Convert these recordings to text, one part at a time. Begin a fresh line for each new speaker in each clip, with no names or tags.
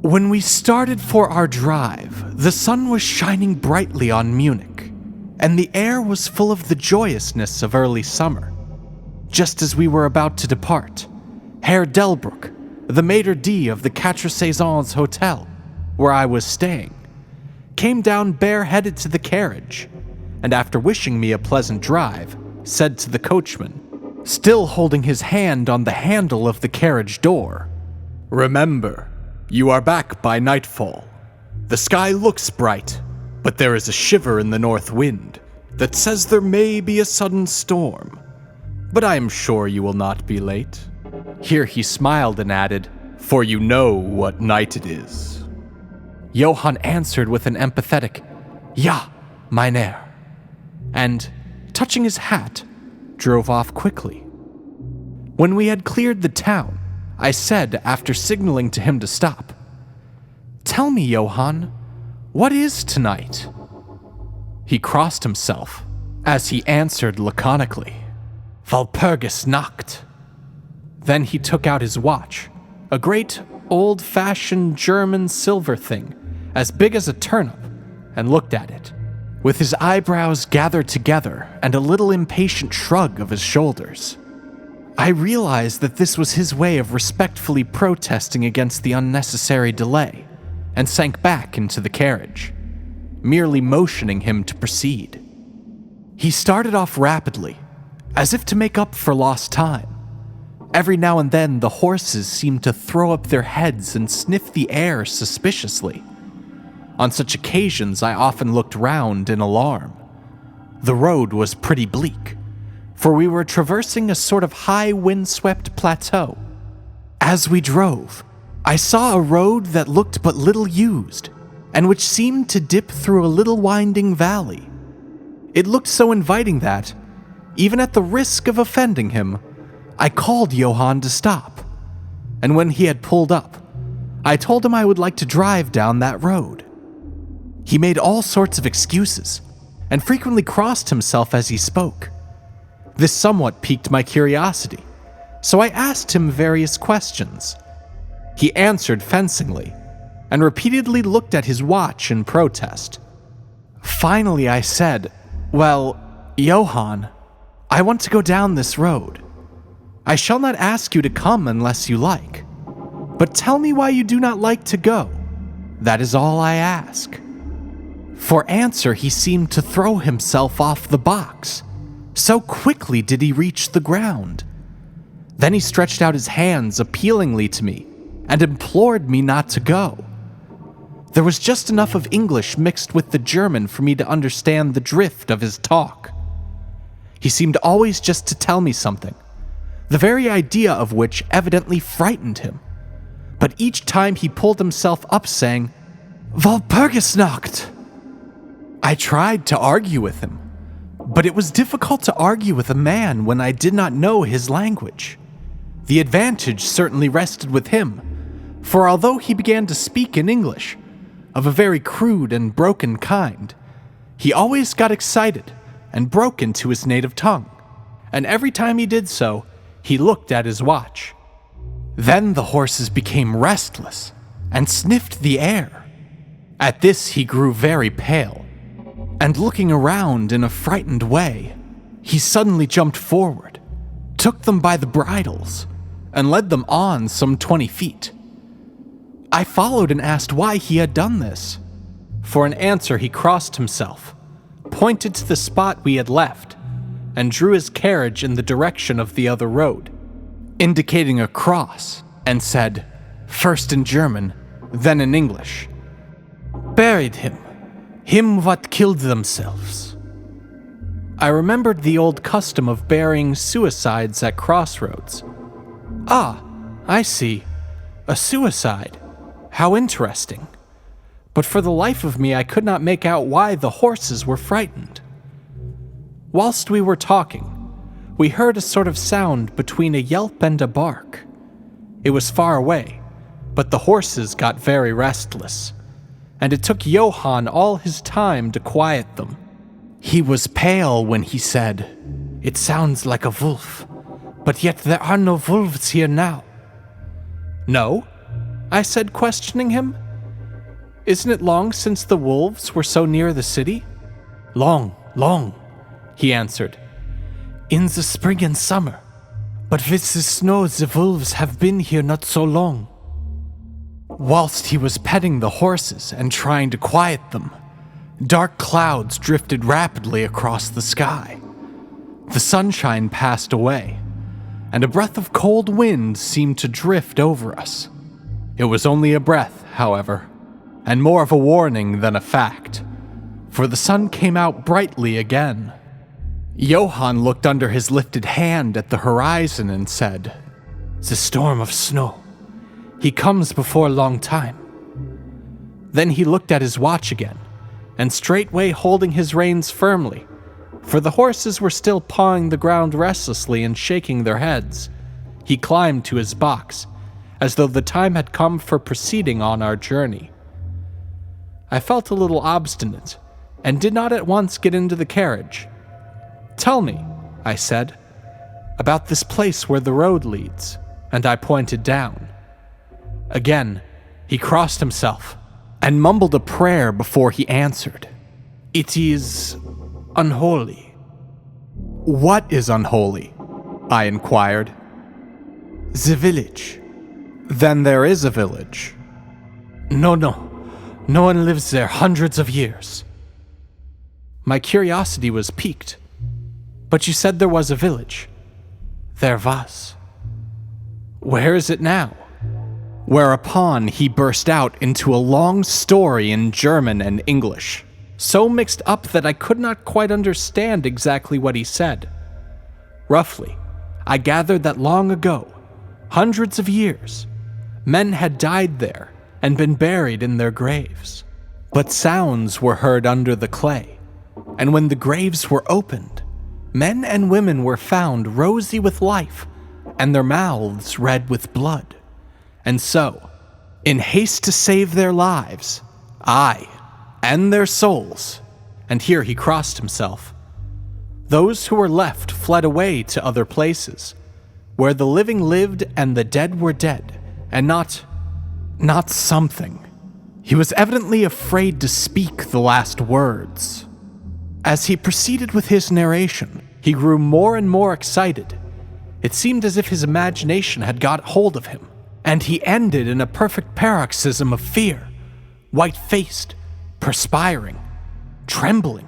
When we started for our drive, the sun was shining brightly on Munich, and the air was full of the joyousness of early summer. Just as we were about to depart, Herr Delbruck, the maitre d' of the Quatre Saisons Hotel, where I was staying, came down bareheaded to the carriage, and after wishing me a pleasant drive, said to the coachman, still holding his hand on the handle of the carriage door, "Remember, you are back by nightfall. The sky looks bright, but there is a shiver in the north wind that says there may be a sudden storm. But I am sure you will not be late." Here he smiled and added, "For you know what night it is." Johann answered with an empathetic, "Ja, Mynheer," and, touching his hat, drove off quickly. When we had cleared the town, I said, after signaling to him to stop, "Tell me, Johann, what is tonight?" He crossed himself as he answered laconically, "Walpurgis Nacht." Then he took out his watch, a great, old-fashioned German silver thing, as big as a turnip, and looked at it, with his eyebrows gathered together and a little impatient shrug of his shoulders. I realized that this was his way of respectfully protesting against the unnecessary delay, and sank back into the carriage, merely motioning him to proceed. He started off rapidly, as if to make up for lost time. Every now and then the horses seemed to throw up their heads and sniff the air suspiciously. On such occasions I often looked round in alarm. The road was pretty bleak, for we were traversing a sort of high wind-swept plateau. As we drove, I saw a road that looked but little used, and which seemed to dip through a little winding valley. It looked so inviting that, even at the risk of offending him, I called Johann to stop, and when he had pulled up, I told him I would like to drive down that road. He made all sorts of excuses, and frequently crossed himself as he spoke. This somewhat piqued my curiosity, so I asked him various questions. He answered fencingly, and repeatedly looked at his watch in protest. Finally I said, "Well, Johann, I want to go down this road. I shall not ask you to come unless you like, but tell me why you do not like to go. That is all I ask." For answer he seemed to throw himself off the box. So quickly did he reach the ground. Then he stretched out his hands appealingly to me and implored me not to go. There was just enough of English mixed with the German for me to understand the drift of his talk. He seemed always just to tell me something, the very idea of which evidently frightened him. But each time he pulled himself up saying, "Walpurgisnacht." I tried to argue with him, but it was difficult to argue with a man when I did not know his language. The advantage certainly rested with him, for although he began to speak in English, of a very crude and broken kind, he always got excited and broke into his native tongue, and every time he did so, he looked at his watch. Then the horses became restless and sniffed the air. At this he grew very pale, and looking around in a frightened way, he suddenly jumped forward, took them by the bridles, and led them on some 20 feet. I followed and asked why he had done this. For an answer he crossed himself, pointed to the spot we had left, and drew his carriage in the direction of the other road, indicating a cross, and said, first in German, then in English, "Buried him what killed themselves." I remembered the old custom of burying suicides at crossroads. Ah, I see. A suicide. How interesting. But for the life of me I could not make out why the horses were frightened. Whilst we were talking, we heard a sort of sound between a yelp and a bark. It was far away, but the horses got very restless, and it took Johann all his time to quiet them. He was pale when he said, "It sounds like a wolf, but yet there are no wolves here now." "No? I said, questioning him. Isn't it long since the wolves were so near the city? Long, he answered. In the spring and summer. But with the snow, the wolves have been here not so long. Whilst he was petting the horses and trying to quiet them, dark clouds drifted rapidly across the sky. The sunshine passed away, and a breath of cold wind seemed to drift over us. It was only a breath, however, and more of a warning than a fact, for the sun came out brightly again. Johann looked under his lifted hand at the horizon and said, "The storm of snow. He comes before a long time." Then he looked at his watch again, and straightway holding his reins firmly, for the horses were still pawing the ground restlessly and shaking their heads, he climbed to his box, as though the time had come for proceeding on our journey. I felt a little obstinate, and did not at once get into the carriage. "Tell me," I said, "about this place where the road leads," and I pointed down. Again, he crossed himself, and mumbled a prayer before he answered. "It is unholy." "What is unholy?" I inquired. "The village." "Then there is a village?" No. No one lives there hundreds of years." My curiosity was piqued. "But you said there was a village." "There was." "Where is it now?" Whereupon he burst out into a long story in German and English, so mixed up that I could not quite understand exactly what he said. Roughly, I gathered that long ago, hundreds of years, men had died there and been buried in their graves. But sounds were heard under the clay, and when the graves were opened, men and women were found rosy with life, and their mouths red with blood. And so, in haste to save their lives, aye, and their souls, and here he crossed himself, those who were left fled away to other places, where the living lived and the dead were dead, and not something. He was evidently afraid to speak the last words. As he proceeded with his narration, he grew more and more excited. It seemed as if his imagination had got hold of him, and he ended in a perfect paroxysm of fear, white-faced, perspiring, trembling,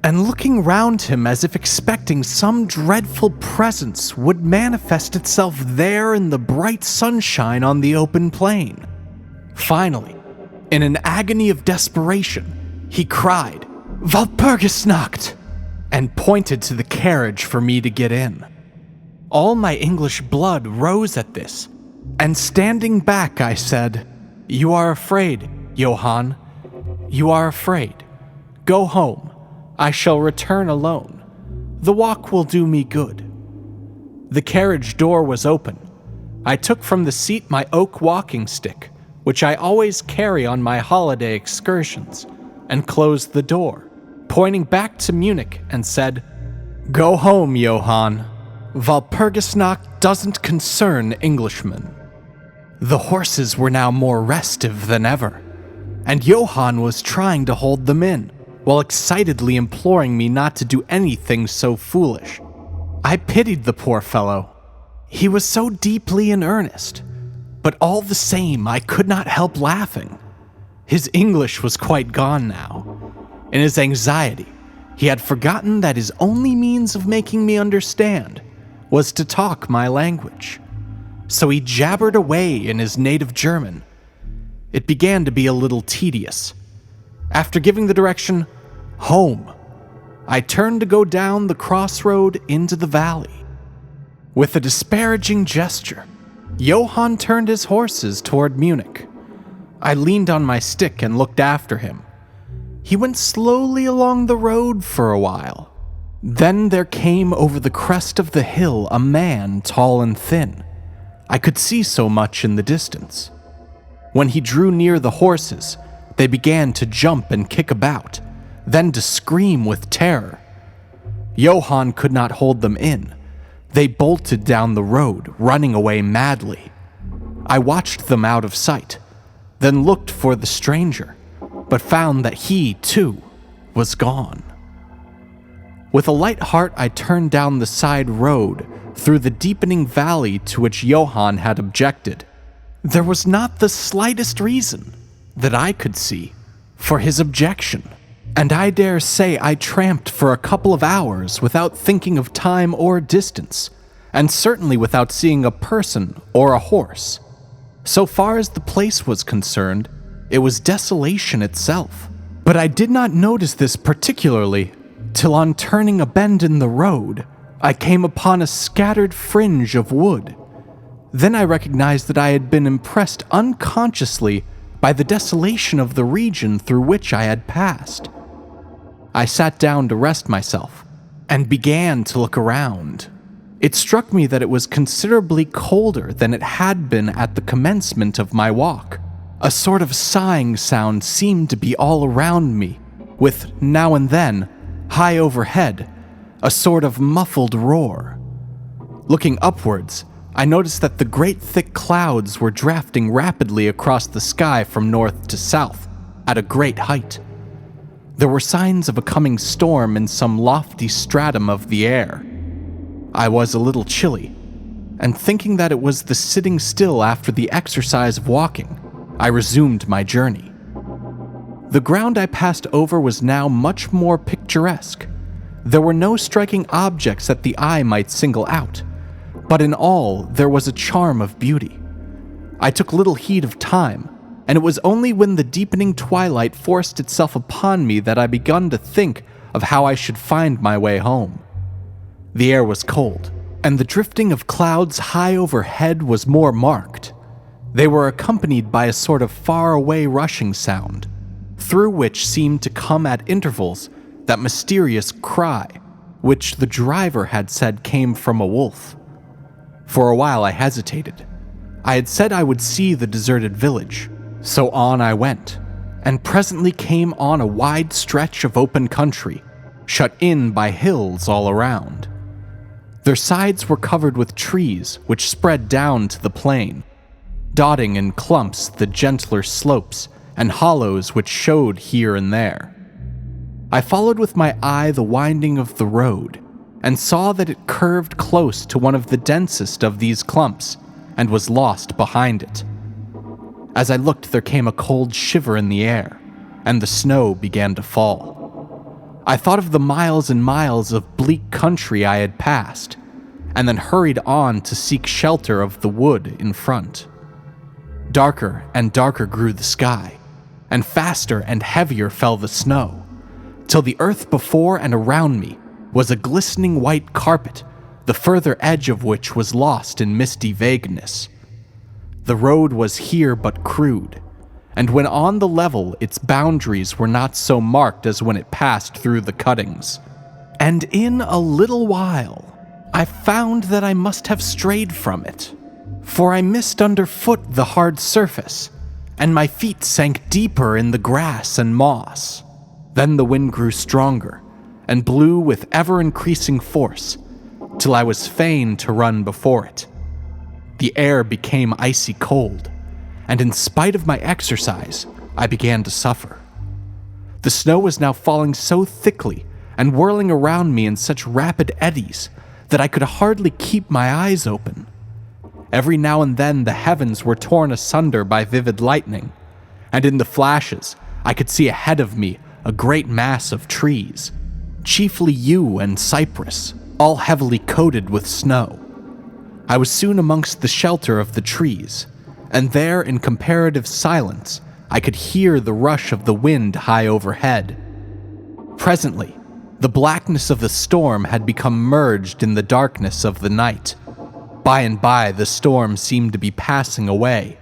and looking round him as if expecting some dreadful presence would manifest itself there in the bright sunshine on the open plain. Finally, in an agony of desperation, he cried, "Walpurgisnacht!" and pointed to the carriage for me to get in. All my English blood rose at this, and standing back I said, "You are afraid, Johann. You are afraid. Go home. I shall return alone. The walk will do me good." The carriage door was open. I took from the seat my oak walking stick, which I always carry on my holiday excursions, and closed the door, pointing back to Munich, and said, "Go home, Johann. Walpurgisnacht doesn't concern Englishmen." The horses were now more restive than ever, and Johann was trying to hold them in, while excitedly imploring me not to do anything so foolish. I pitied the poor fellow. He was so deeply in earnest, but all the same I could not help laughing. His English was quite gone now. In his anxiety, he had forgotten that his only means of making me understand was to talk my language. So he jabbered away in his native German. It began to be a little tedious. After giving the direction, "Home," I turned to go down the crossroad into the valley. With a disparaging gesture, Johann turned his horses toward Munich. I leaned on my stick and looked after him. He went slowly along the road for a while. Then there came over the crest of the hill a man tall and thin. I could see so much in the distance. When he drew near the horses, they began to jump and kick about, then to scream with terror. Johann could not hold them in. They bolted down the road, running away madly. I watched them out of sight, then looked for the stranger, but found that he, too, was gone. With a light heart, I turned down the side road through the deepening valley to which Johann had objected. There was not the slightest reason, that I could see, for his objection, and I dare say I tramped for a couple of hours without thinking of time or distance, and certainly without seeing a person or a horse. So far as the place was concerned, it was desolation itself. But I did not notice this particularly till on turning a bend in the road, I came upon a scattered fringe of wood. Then I recognized that I had been impressed unconsciously by the desolation of the region through which I had passed. I sat down to rest myself and began to look around. It struck me that it was considerably colder than it had been at the commencement of my walk. A sort of sighing sound seemed to be all around me, with, now and then, high overhead, a sort of muffled roar. Looking upwards, I noticed that the great thick clouds were drafting rapidly across the sky from north to south, at a great height. There were signs of a coming storm in some lofty stratum of the air. I was a little chilly, and thinking that it was the sitting still after the exercise of walking, I resumed my journey. The ground I passed over was now much more picturesque. There were no striking objects that the eye might single out, but in all there was a charm of beauty. I took little heed of time, and it was only when the deepening twilight forced itself upon me that I begun to think of how I should find my way home. The air was cold, and the drifting of clouds high overhead was more marked. They were accompanied by a sort of far-away rushing sound, through which seemed to come at intervals that mysterious cry, which the driver had said came from a wolf. For a while I hesitated. I had said I would see the deserted village, so on I went, and presently came on a wide stretch of open country, shut in by hills all around. Their sides were covered with trees which spread down to the plain, dotting in clumps the gentler slopes and hollows which showed here and there. I followed with my eye the winding of the road, and saw that it curved close to one of the densest of these clumps, and was lost behind it. As I looked, there came a cold shiver in the air, and the snow began to fall. I thought of the miles and miles of bleak country I had passed, and then hurried on to seek shelter of the wood in front. Darker and darker grew the sky, and faster and heavier fell the snow, till the earth before and around me was a glistening white carpet, the further edge of which was lost in misty vagueness. The road was here but crude, and when on the level its boundaries were not so marked as when it passed through the cuttings. And in a little while, I found that I must have strayed from it, for I missed underfoot the hard surface, and my feet sank deeper in the grass and moss. Then the wind grew stronger, and blew with ever-increasing force, till I was fain to run before it. The air became icy cold, and in spite of my exercise, I began to suffer. The snow was now falling so thickly and whirling around me in such rapid eddies that I could hardly keep my eyes open. Every now and then the heavens were torn asunder by vivid lightning, and in the flashes I could see ahead of me a great mass of trees, chiefly yew and cypress, all heavily coated with snow. I was soon amongst the shelter of the trees, and there in comparative silence I could hear the rush of the wind high overhead. Presently, the blackness of the storm had become merged in the darkness of the night. By and by the storm seemed to be passing away.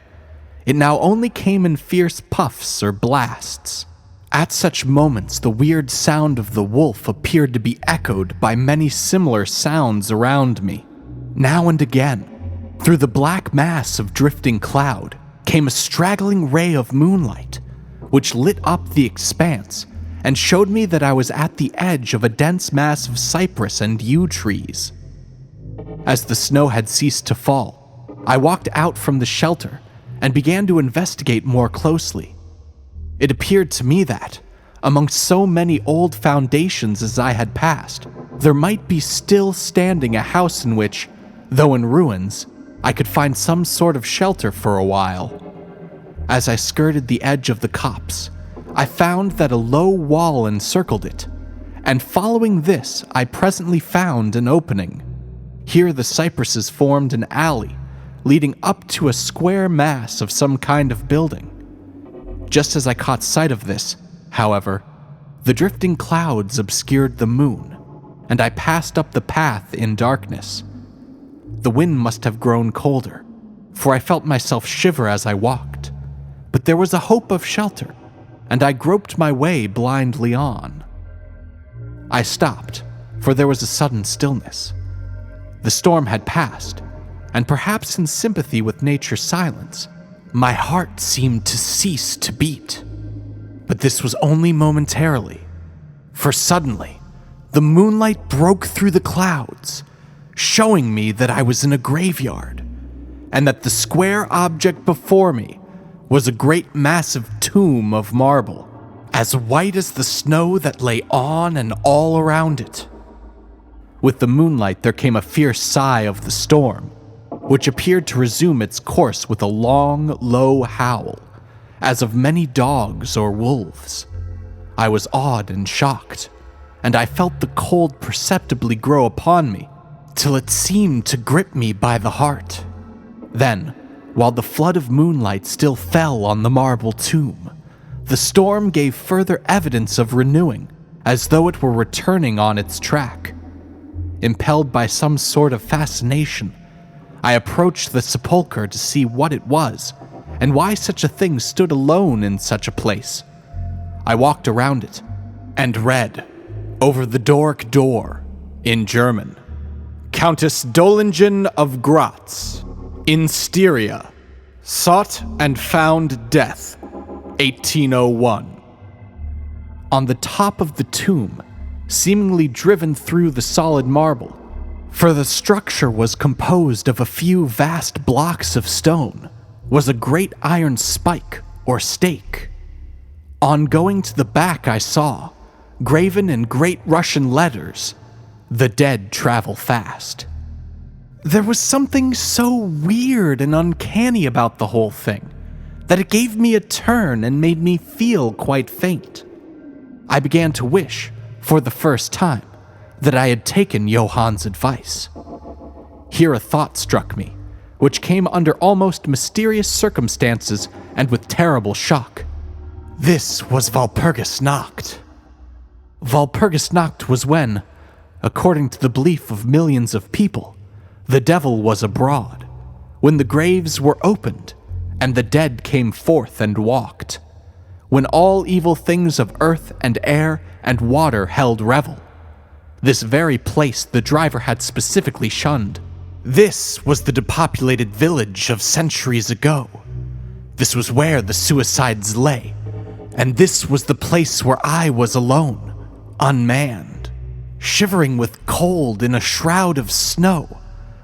It now only came in fierce puffs or blasts. At such moments the weird sound of the wolf appeared to be echoed by many similar sounds around me. Now and again, through the black mass of drifting cloud, came a straggling ray of moonlight, which lit up the expanse and showed me that I was at the edge of a dense mass of cypress and yew trees. As the snow had ceased to fall, I walked out from the shelter and began to investigate more closely. It appeared to me that, amongst so many old foundations as I had passed, there might be still standing a house in which, though in ruins, I could find some sort of shelter for a while. As I skirted the edge of the copse, I found that a low wall encircled it, and following this, I presently found an opening. Here the cypresses formed an alley leading up to a square mass of some kind of building. Just as I caught sight of this, however, the drifting clouds obscured the moon, and I passed up the path in darkness. The wind must have grown colder, for I felt myself shiver as I walked, but there was a hope of shelter, and I groped my way blindly on. I stopped, for there was a sudden stillness. The storm had passed, and perhaps in sympathy with nature's silence, my heart seemed to cease to beat. But this was only momentarily, for suddenly, the moonlight broke through the clouds, showing me that I was in a graveyard, and that the square object before me was a great massive tomb of marble, as white as the snow that lay on and all around it. With the moonlight there came a fierce sigh of the storm, which appeared to resume its course with a long, low howl, as of many dogs or wolves. I was awed and shocked, and I felt the cold perceptibly grow upon me, till it seemed to grip me by the heart. Then, while the flood of moonlight still fell on the marble tomb, the storm gave further evidence of renewing, as though it were returning on its track. Impelled by some sort of fascination, I approached the sepulchre to see what it was, and why such a thing stood alone in such a place. I walked around it, and read, over the Doric door, in German, Countess Dolingen of Graz, in Styria, sought and found death, 1801. On the top of the tomb, seemingly driven through the solid marble, for the structure was composed of a few vast blocks of stone, was a great iron spike or stake. On going to the back I saw, graven in great Russian letters, "The dead travel fast." There was something so weird and uncanny about the whole thing that it gave me a turn and made me feel quite faint. I began to wish, for the first time, that I had taken Johann's advice. Here a thought struck me, which came under almost mysterious circumstances and with terrible shock. This was Walpurgisnacht. Walpurgisnacht was when, according to the belief of millions of people, the devil was abroad, when the graves were opened and the dead came forth and walked, when all evil things of earth and air and water held revel. This very place the driver had specifically shunned. This was the depopulated village of centuries ago. This was where the suicides lay, and this was the place where I was alone, unmanned, shivering with cold in a shroud of snow,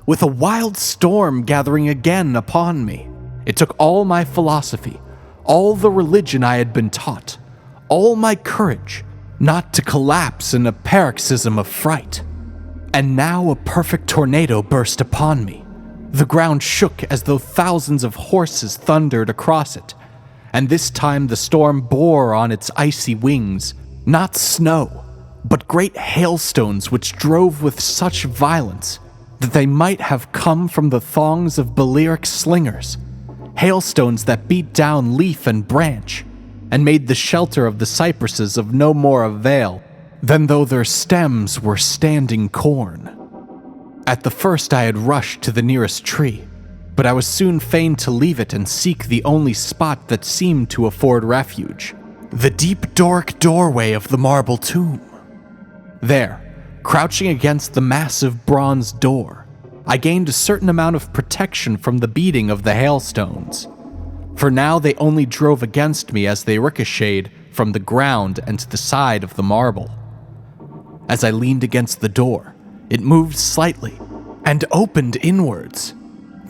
with a wild storm gathering again upon me. It took all my philosophy, all the religion I had been taught, all my courage, not to collapse in a paroxysm of fright. And now a perfect tornado burst upon me. The ground shook as though thousands of horses thundered across it, and this time the storm bore on its icy wings, not snow, but great hailstones which drove with such violence that they might have come from the thongs of Balearic slingers, hailstones that beat down leaf and branch, and made the shelter of the cypresses of no more avail than though their stems were standing corn. At the first I had rushed to the nearest tree, but I was soon fain to leave it and seek the only spot that seemed to afford refuge, the deep Doric doorway of the marble tomb. There, crouching against the massive bronze door, I gained a certain amount of protection from the beating of the hailstones, for now they only drove against me as they ricocheted from the ground and to the side of the marble. As I leaned against the door, it moved slightly and opened inwards.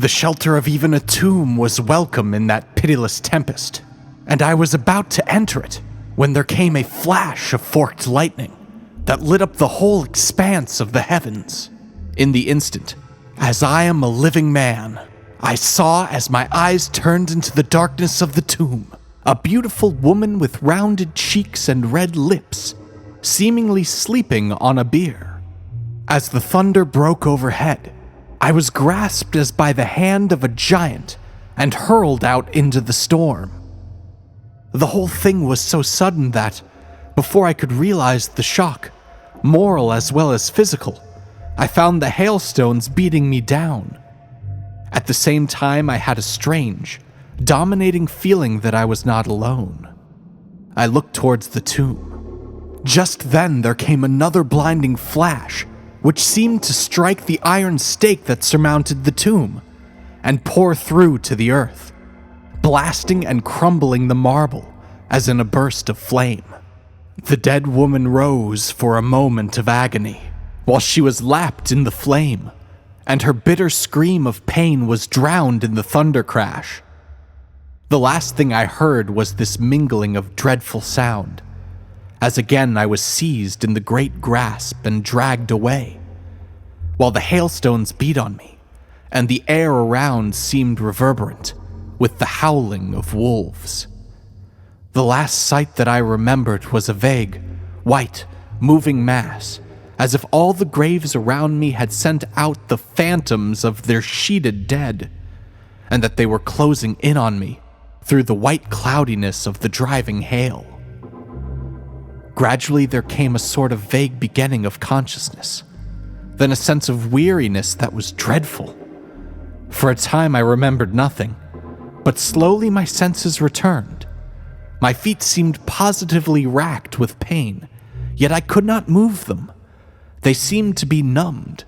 The shelter of even a tomb was welcome in that pitiless tempest, and I was about to enter it when there came a flash of forked lightning that lit up the whole expanse of the heavens. In the instant, as I am a living man, I saw, as my eyes turned into the darkness of the tomb, a beautiful woman with rounded cheeks and red lips, seemingly sleeping on a bier. As the thunder broke overhead, I was grasped as by the hand of a giant and hurled out into the storm. The whole thing was so sudden that, before I could realize the shock, moral as well as physical, I found the hailstones beating me down. At the same time, I had a strange, dominating feeling that I was not alone. I looked towards the tomb. Just then there came another blinding flash, which seemed to strike the iron stake that surmounted the tomb and pour through to the earth, blasting and crumbling the marble as in a burst of flame. The dead woman rose for a moment of agony, while she was lapped in the flame, and her bitter scream of pain was drowned in the thunder crash. The last thing I heard was this mingling of dreadful sound, as again I was seized in the great grasp and dragged away, while the hailstones beat on me, and the air around seemed reverberant with the howling of wolves. The last sight that I remembered was a vague, white, moving mass, as if all the graves around me had sent out the phantoms of their sheeted dead, and that they were closing in on me through the white cloudiness of the driving hail. Gradually there came a sort of vague beginning of consciousness, then a sense of weariness that was dreadful. For a time I remembered nothing, but slowly my senses returned. My feet seemed positively racked with pain, yet I could not move them. They seemed to be numbed.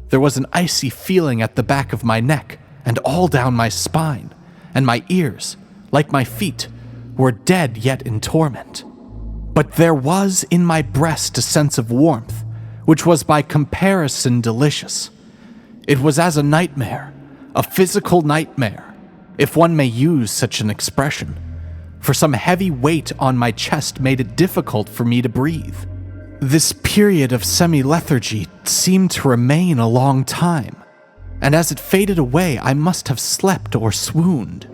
There was an icy feeling at the back of my neck and all down my spine, and my ears, like my feet, were dead yet in torment. But there was in my breast a sense of warmth, which was by comparison delicious. It was as a nightmare, a physical nightmare, if one may use such an expression, for some heavy weight on my chest made it difficult for me to breathe. This period of semi-lethargy seemed to remain a long time, and as it faded away, I must have slept or swooned.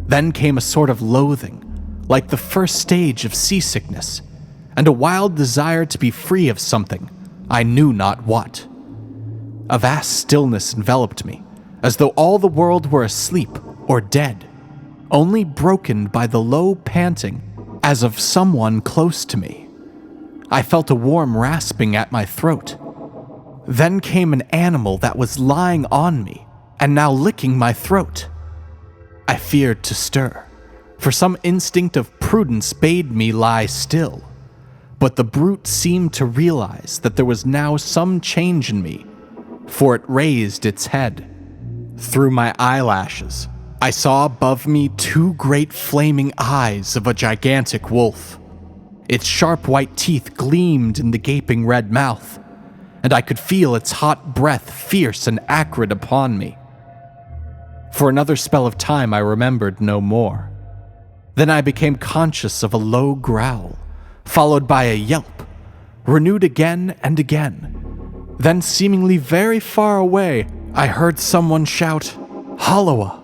Then came a sort of loathing, like the first stage of seasickness, and a wild desire to be free of something, I knew not what. A vast stillness enveloped me, as though all the world were asleep or dead, only broken by the low panting as of someone close to me. I felt a warm rasping at my throat. Then came an animal that was lying on me and now licking my throat. I feared to stir, for some instinct of prudence bade me lie still, but the brute seemed to realize that there was now some change in me, for it raised its head. Through my eyelashes, I saw above me two great flaming eyes of a gigantic wolf. Its sharp white teeth gleamed in the gaping red mouth, and I could feel its hot breath fierce and acrid upon me. For another spell of time I remembered no more. Then I became conscious of a low growl, followed by a yelp, renewed again and again. Then, seemingly very far away, I heard someone shout, "Hollowa!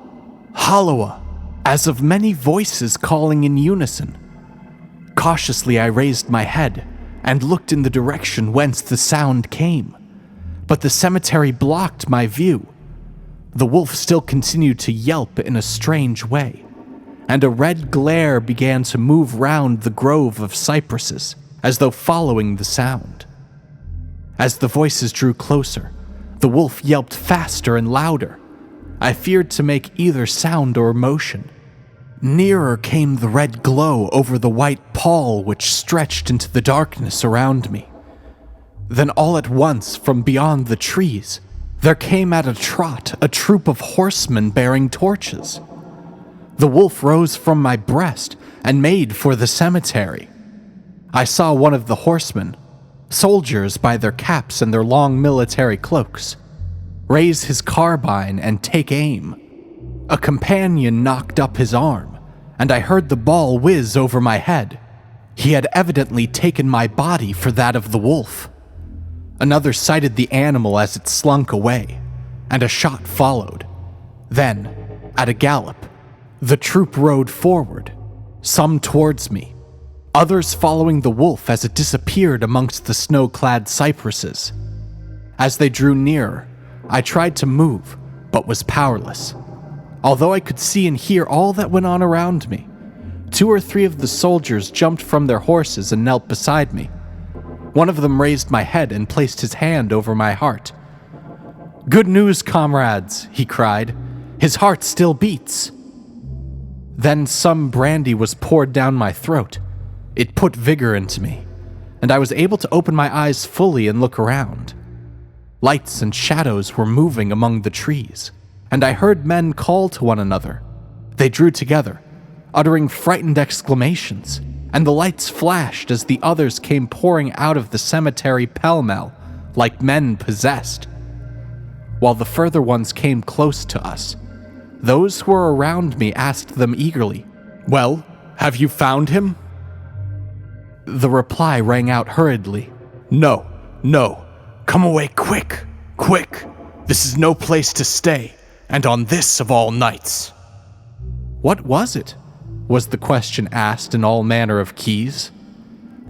Hollowa!" as of many voices calling in unison. Cautiously I raised my head and looked in the direction whence the sound came, but the cemetery blocked my view. The wolf still continued to yelp in a strange way, and a red glare began to move round the grove of cypresses, as though following the sound. As the voices drew closer, the wolf yelped faster and louder. I feared to make either sound or motion. Nearer came the red glow over the white pall which stretched into the darkness around me. Then all at once, from beyond the trees, there came at a trot a troop of horsemen bearing torches. The wolf rose from my breast and made for the cemetery. I saw one of the horsemen, soldiers by their caps and their long military cloaks, raise his carbine and take aim. A companion knocked up his arm, and I heard the ball whiz over my head. He had evidently taken my body for that of the wolf. Another sighted the animal as it slunk away, and a shot followed. Then, at a gallop, the troop rode forward, some towards me, others following the wolf as it disappeared amongst the snow-clad cypresses. As they drew nearer, I tried to move, but was powerless. Although I could see and hear all that went on around me, 2 or 3 of the soldiers jumped from their horses and knelt beside me. One of them raised my head and placed his hand over my heart. "Good news, comrades," he cried. "His heart still beats." Then some brandy was poured down my throat. It put vigor into me, and I was able to open my eyes fully and look around. Lights and shadows were moving among the trees, and I heard men call to one another. They drew together, uttering frightened exclamations, and the lights flashed as the others came pouring out of the cemetery pell-mell, like men possessed. While the further ones came close to us, those who were around me asked them eagerly, "Well, have you found him?" The reply rang out hurriedly, "No, no, come away quick, quick. This is no place to stay, and on this of all nights." "What was it?" was the question asked in all manner of keys.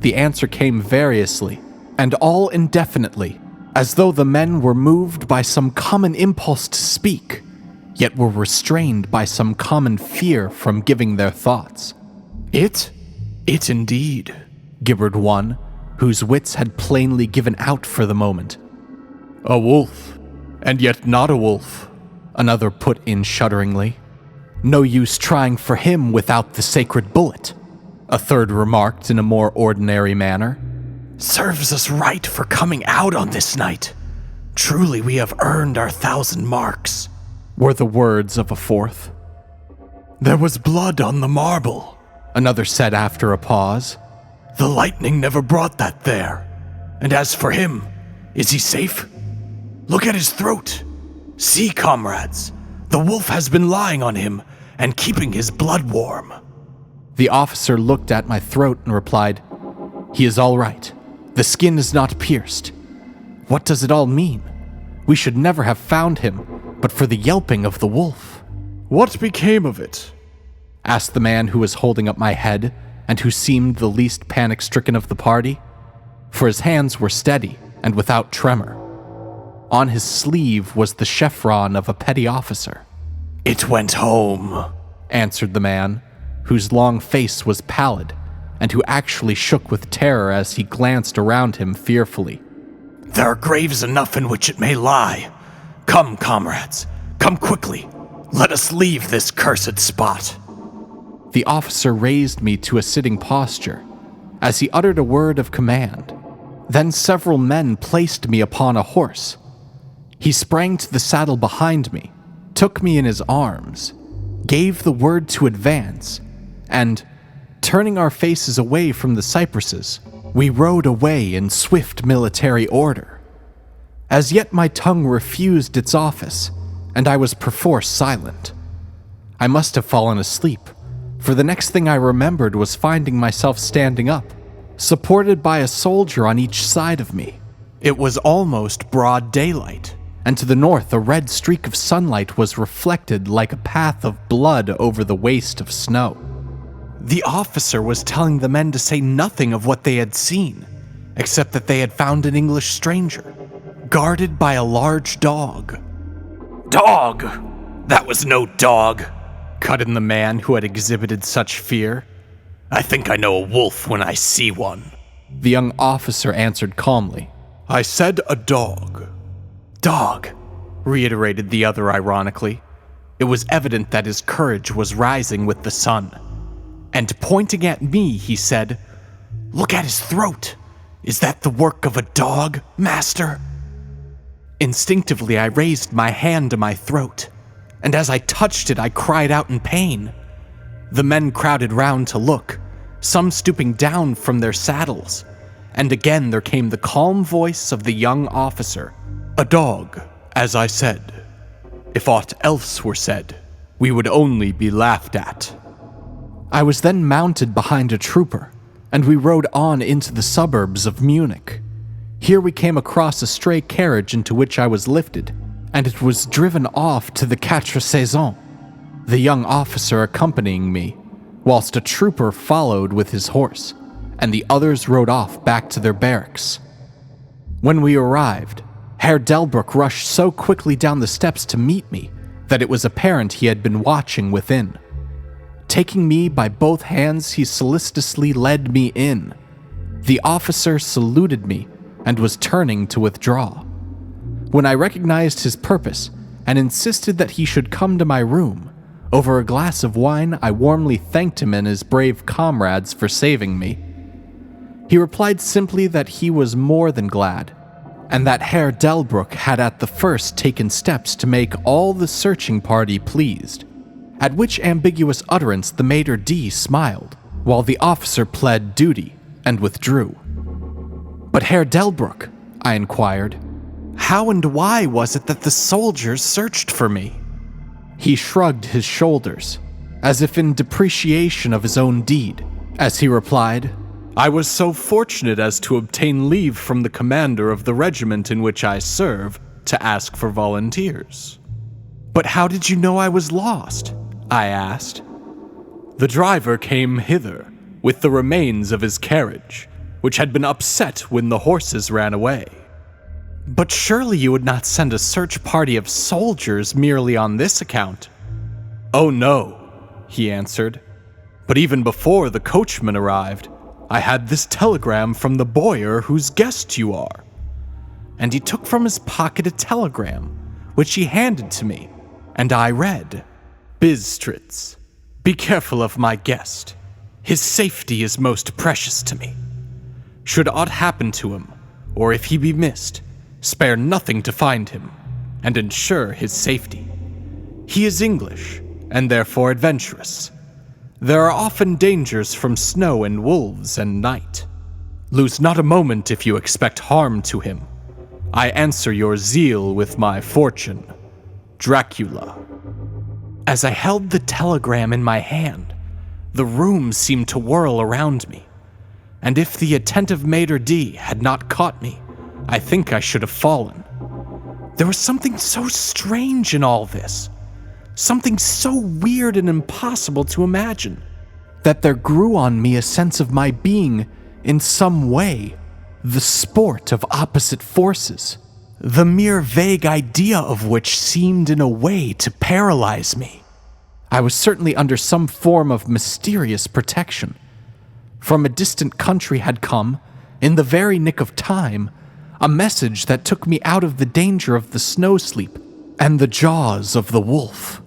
The answer came variously, and all indefinitely, as though the men were moved by some common impulse to speak, yet were restrained by some common fear from giving their thoughts. It indeed," gibbered one, whose wits had plainly given out for the moment. "A wolf, and yet not a wolf," another put in shudderingly. "No use trying for him without the sacred bullet," a third remarked in a more ordinary manner. "Serves us right for coming out on this night. Truly we have earned our 1,000 marks," were the words of a fourth. "There was blood on the marble," another said after a pause. "The lightning never brought that there. And as for him, is he safe? Look at his throat. See, comrades, the wolf has been lying on him and keeping his blood warm." The officer looked at my throat and replied, "He is all right. The skin is not pierced. What does it all mean? We should never have found him, but for the yelping of the wolf." "What became of it?" asked the man who was holding up my head and who seemed the least panic-stricken of the party, for his hands were steady and without tremor. On his sleeve was the chevron of a petty officer. "It went home," answered the man, whose long face was pallid, and who actually shook with terror as he glanced around him fearfully. "There are graves enough in which it may lie. Come, comrades, come quickly. Let us leave this cursed spot." The officer raised me to a sitting posture, as he uttered a word of command. Then several men placed me upon a horse. He sprang to the saddle behind me, took me in his arms, gave the word to advance, and, turning our faces away from the cypresses, we rode away in swift military order. As yet my tongue refused its office, and I was perforce silent. I must have fallen asleep, for the next thing I remembered was finding myself standing up, supported by a soldier on each side of me. It was almost broad daylight, and to the north a red streak of sunlight was reflected like a path of blood over the waste of snow. The officer was telling the men to say nothing of what they had seen, except that they had found an English stranger, guarded by a large dog. "Dog! That was no dog," cut in the man who had exhibited such fear. "I think I know a wolf when I see one." The young officer answered calmly, "I said a dog." "Dog," reiterated the other ironically. It was evident that his courage was rising with the sun. And pointing at me, he said, "Look at his throat. Is that the work of a dog, master?" Instinctively, I raised my hand to my throat, and as I touched it, I cried out in pain. The men crowded round to look, some stooping down from their saddles, and again there came the calm voice of the young officer. "A dog, As I said, if aught else were said, we would only be laughed at. I was then mounted behind a trooper, and we rode on into the suburbs of Munich. Here we came across a stray carriage into which I was lifted, and it was driven off to the Quatre Saisons, the young officer accompanying me, whilst a trooper followed with his horse, and the others rode off back to their barracks. When we arrived, Herr Delbruck rushed so quickly down the steps to meet me that it was apparent he had been watching within. Taking me by both hands, he solicitously led me in. The officer saluted me and was turning to withdraw. When I recognized his purpose and insisted that he should come to my room, over a glass of wine I warmly thanked him and his brave comrades for saving me. He replied simply that he was more than glad, and that Herr Delbruck had at the first taken steps to make all the searching party pleased, at which ambiguous utterance the maitre d' smiled, while the officer pled duty and withdrew. "But Herr Delbruck," I inquired, "how and why was it that the soldiers searched for me?" He shrugged his shoulders, as if in depreciation of his own deed, as he replied, "I was so fortunate as to obtain leave from the commander of the regiment in which I serve to ask for volunteers." "But how did you know I was lost?" I asked. "The driver came hither with the remains of his carriage, which had been upset when the horses ran away." "But surely you would not send a search party of soldiers merely on this account?" "Oh no," he answered. "But even before the coachman arrived, I had this telegram from the bowyer whose guest you are." And he took from his pocket a telegram, which he handed to me, and I read, "Bistritz, be careful of my guest. His safety is most precious to me. Should aught happen to him, or if he be missed, spare nothing to find him, and ensure his safety. He is English, and therefore adventurous. There are often dangers from snow and wolves and night. Lose not a moment if you expect harm to him. I answer your zeal with my fortune. Dracula." As I held the telegram in my hand, the room seemed to whirl around me, and if the attentive maitre d' had not caught me, I think I should have fallen. There was something so strange in all this, something so weird and impossible to imagine, that there grew on me a sense of my being, in some way, the sport of opposite forces, the mere vague idea of which seemed in a way to paralyze me. I was certainly under some form of mysterious protection. From a distant country had come, in the very nick of time, a message that took me out of the danger of the snow sleep and the jaws of the wolf.